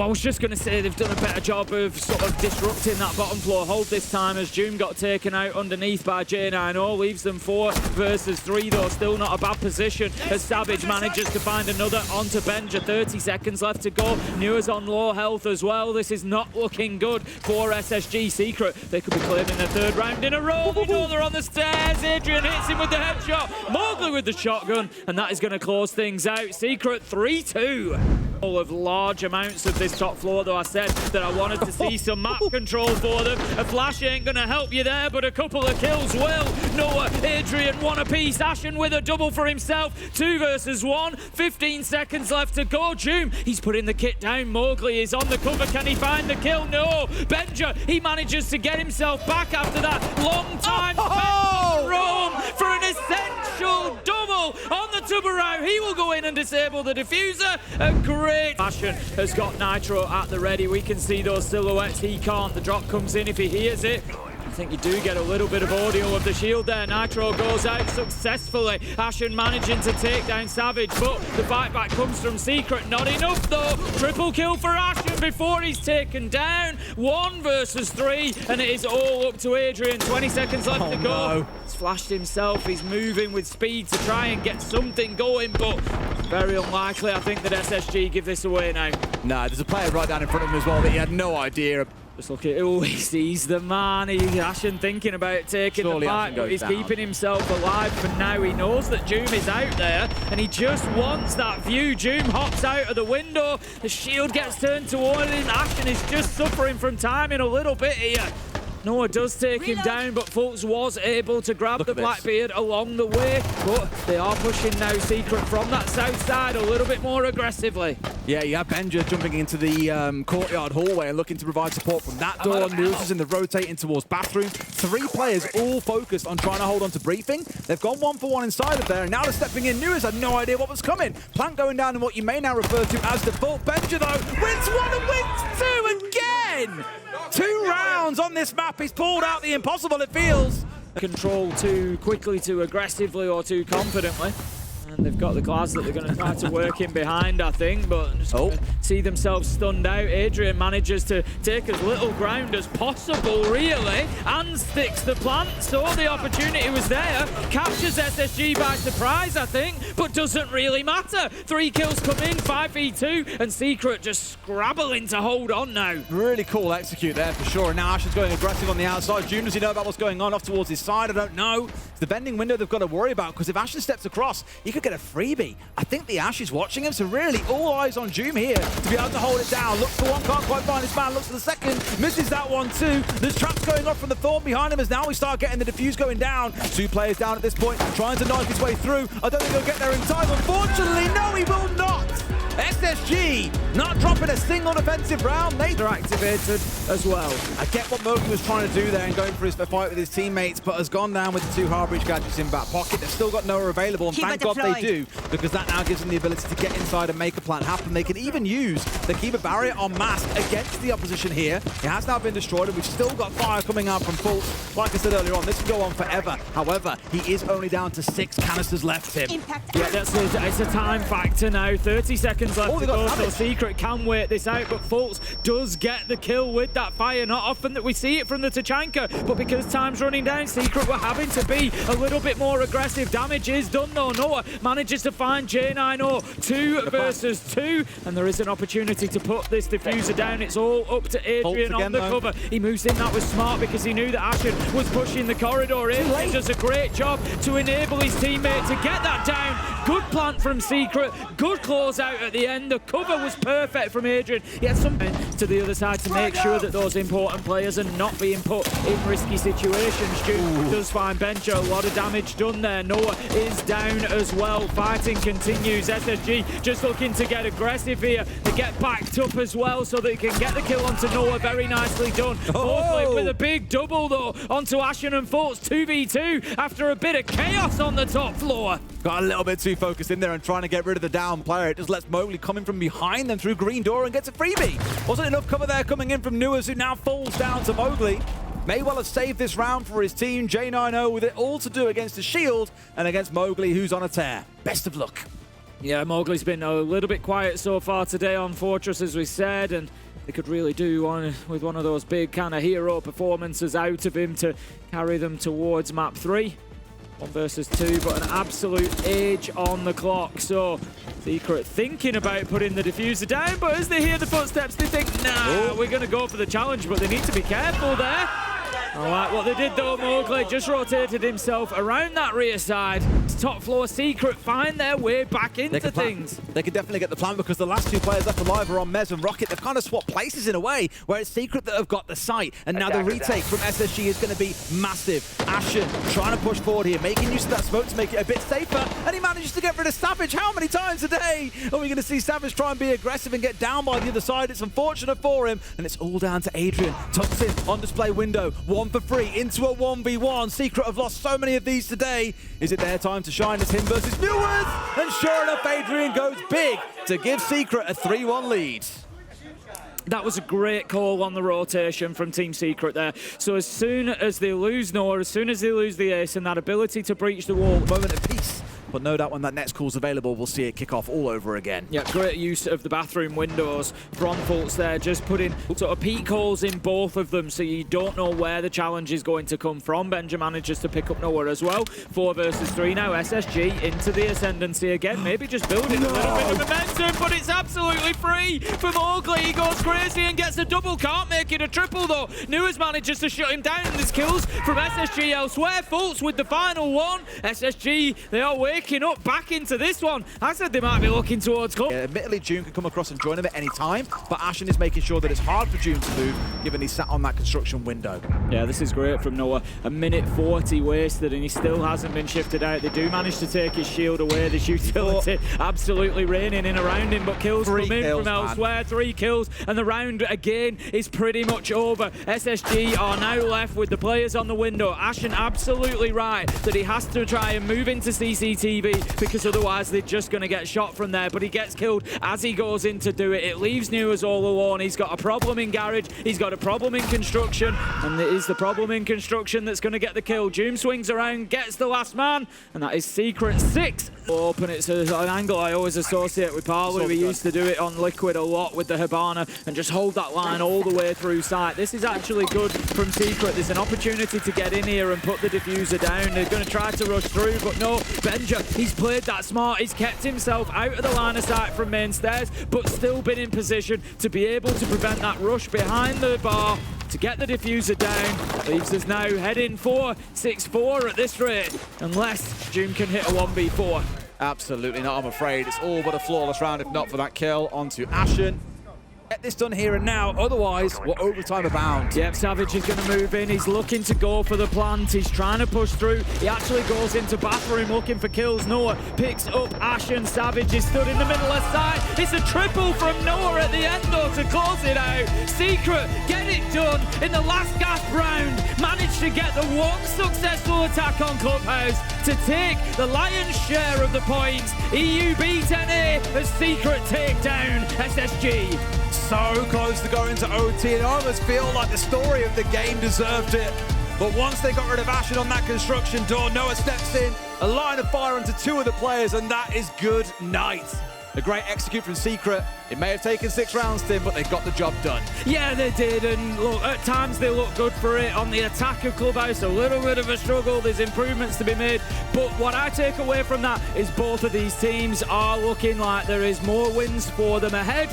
I was just going to say they've done a better job of sort of disrupting that bottom floor hold this time, as Doom got taken out underneath by J9O. Leaves them 4 versus 3, though. Still not a bad position as Savage manages to find another onto Benja. 30 seconds left to go. Nua's on low health as well. This is not looking good for SSG. Secret, they could be claiming their 3rd round in a row. We know they're on the stairs. Adrian hits him with the headshot. Mowgli with the shotgun, and that is going to close things out. Secret 3-2. All of large amounts of this top floor, though. I said that I wanted to see some map control for them. A flash ain't going to help you there, but a couple of kills will. Noah, Adrian, 1 apiece. Ashen with a double for himself. 2 versus 1. 15 seconds left to go. Doom, he's putting the kit down. Mowgli is on the cover. Can he find the kill? No. Benja, he manages to get himself back after that long time spent roam for an essential double on the Tubarão. He will go in and disable the diffuser. A great Ashen has got Nitro at the ready. We can see those silhouettes. He can't. The drop comes in if he hears it. I think you do get a little bit of audio of the shield there. Nitro goes out successfully. Ashen managing to take down Savage, but the fight back comes from Secret. Not enough though. Triple kill for Ashen before he's taken down. 1 versus 3, and it is all up to Adrian. 20 seconds left to go. No. He's flashed himself. He's moving with speed to try and get something going, but very unlikely. I think that SSG give this away now. No, there's a player right down in front of him as well that he had no idea. Just look at who he sees, the man. He's Ashen thinking about taking Surely the fight, but he's down. keeping himself alive for now. He knows that Doom is out there, and he just wants that view. Doom hops out of the window. The shield gets turned toward him. Ashen is just suffering from timing a little bit here. Noah does take him down, but Fultz was able to grab the Blackbeard along the way. But they are pushing now Secret from that south side a little bit more aggressively. Yeah, you have Benja jumping into the courtyard hallway and looking to provide support from that door. News is in the rotating towards bathroom. 3 players all focused on trying to hold on to briefing. They've gone 1 for 1 inside of there, and now they're stepping in. News had no idea what was coming. Plant going down in what you may now refer to as default. Benja, though, wins 1 and wins 2 again! 2 rounds on this map. He's pulled out the impossible, it feels. Control too quickly, too aggressively, or too confidently. And they've got the glass that they're going to try to work in behind, I think, but just see themselves stunned out. Adrian manages to take as little ground as possible, really, and sticks the plant, so the opportunity was there. Captures SSG by surprise, I think, but doesn't really matter. 3 kills come in, 5v2, and Secret just scrabbling to hold on now. Really cool execute there for sure. And now Ashen's going aggressive on the outside. June, does he know about what's going on off towards his side? I don't know. It's the bending window they've got to worry about, because if Ashen steps across, he could get a freebie. I think the Ash is watching him, so really all eyes on Doom here to be able to hold it down. Looks for one, can't quite find his man, looks for the second, misses that one too. There's traps going off from the Thorn behind him as now we start getting the defuse going down. 2 players down at this point, trying to knife his way through. I don't think he'll get there in time, unfortunately. No, he will not. SSG not dropping a single defensive round. They're activated as well. I get what Mowgli was trying to do there and going for his fight with his teammates, but has gone down with the 2 Harbridge gadgets in back pocket. They've still got Noah available, and thank God they do, because that now gives them the ability to get inside and make a plan happen. They can even use the Keeper barrier en masse against the opposition here. It has now been destroyed, and we've still got fire coming out from Fultz. Like I said earlier on, this can go on forever. However, he is only down to 6 canisters left him. Yeah, it's a time factor now. 30 seconds left to go, so Secret can wait this out, but Fultz does get the kill with that fire. Not often that we see it from the Tachanka, but because time's running down, Secret were having to be a little bit more aggressive. Damage is done though. Noah manages to find J9O. 2 versus 2, and there is an opportunity to put this diffuser down. It's all up to Adrian on the cover. He moves in. That was smart because he knew that Ashen was pushing the corridor in. He does a great job to enable his teammate to get that down. Good plant from Secret. Good close out at the end. The cover was perfect from Adrian. He had something to the other side to make sure that those important players are not being put in risky situations. Duke does find Benja. A lot of damage done there. Noah is down as well. Fighting continues. SSG just looking to get aggressive here. They get backed up as well so they can get the kill onto Noah. Very nicely done. Mowgli with a big double though onto Ashen and Fultz. 2v2 after a bit of chaos on the top floor. Got a little bit too focused in there and trying to get rid of the down player. It just lets Mowgli come in from behind them through green door and gets a freebie. Wasn't enough cover there coming in from Nuas, who now falls down to Mowgli. May well have saved this round for his team. J9O with it all to do against the shield and against Mowgli, who's on a tear. Best of luck. Yeah, Mowgli's been a little bit quiet so far today on Fortress, as we said, and they could really do with one of those big kind of hero performances out of him to carry them towards map 3. 1 versus 2, but an absolute age on the clock. So Secret thinking about putting the diffuser down, but as they hear the footsteps, they think, nah, we're going to go for the challenge, but they need to be careful there. I like what they did though. Mowgli just rotated himself around that rear side. Top floor Secret find their way back into things. They could definitely get the plan because the last 2 players left alive are on Mez and Rocket. They've kind of swapped places in a way where it's Secret that have got the site. And now the retake from SSG is going to be massive. Ashen trying to push forward here, making use of that smoke to make it a bit safer. And he manages to get rid of Savage. How many times a day are we going to see Savage try and be aggressive and get down by the other side? It's unfortunate for him. And it's all down to Adrian. Tucks in on display window. 1 for 3 into a 1v1. Secret have lost so many of these today. Is it their time to shine? It's him versus Newworth. And sure enough, Adrian goes big to give Secret a 3-1 lead. That was a great call on the rotation from Team Secret there. So as soon as they lose Noah, as soon as they lose the ace and that ability to breach the wall, moment of peace. But no doubt when that next call's available, we'll see it kick off all over again. Yeah, great use of the bathroom windows from Fultz there, just putting sort of peak holes in both of them so you don't know where the challenge is going to come from. Benja manages to pick up Noah as well. 4 versus 3 now. SSG into the ascendancy again, maybe just building a little bit of momentum, but it's absolutely free for Mowgli. He goes crazy and gets a double, can't make it a triple though. Newers manages to shut him down, and there's kills from SSG elsewhere. Fultz with the final one. SSG, they are waking up back into this one. I said they might be looking towards club. Yeah, admittedly, June can come across and join him at any time, but Ashen is making sure that it's hard for June to move, given he's sat on that construction window. Yeah, this is great from Noah. A minute 40 wasted, and he still hasn't been shifted out. They do manage to take his shield away. This utility absolutely raining in around him, but kills come in from elsewhere. 3 kills, and the round again is pretty much over. SSG are now left with the players on the window. Ashen absolutely right that he has to try and move into CCTV, because otherwise they're just going to get shot from there. But he gets killed as he goes in to do it. It leaves Newers all alone. He's got a problem in garage. He's got a problem in construction. And it is the problem in construction that's going to get the kill. Doom swings around, gets the last man. And that is Secret 6. Open, it's an angle I always associate with Parley. We used to do it on Liquid a lot with the Hibana and just hold that line all the way through sight. This is actually good from Secret. There's an opportunity to get in here and put the diffuser down. They're going to try to rush through, but no. Benja, he's played that smart. He's kept himself out of the line of sight from main stairs, but still been in position to be able to prevent that rush behind the bar to get the diffuser down. Leaves us now heading for 6-4 at this rate, unless June can hit a 1v4. Absolutely not, I'm afraid. It's all but a flawless round, if not for that kill onto Ashen. Get this done here and now, otherwise we're overtime abound. Yep, Savage is going to move in. He's looking to go for the plant. He's trying to push through. He actually goes into bathroom looking for kills. Noah picks up Ashen. Savage is stood in the middle of sight. It's a triple from Noah at the end though to close it out. Secret get it done in the last gasp round. Managed to get the one successful attack on Clubhouse to take the lion's share of the points. EUB 10A as Secret take down SSG. So close to going to OT, and I almost feel like the story of the game deserved it. But once they got rid of Ashen on that construction door, Noah steps in, a line of fire onto 2 of the players, and that is good night. A great execute from Secret. It may have taken 6 rounds, Tim, but they got the job done. Yeah, they did, and look, at times they look good for it. On the attack of Clubhouse, a little bit of a struggle. There's improvements to be made, but what I take away from that is both of these teams are looking like there is more wins for them ahead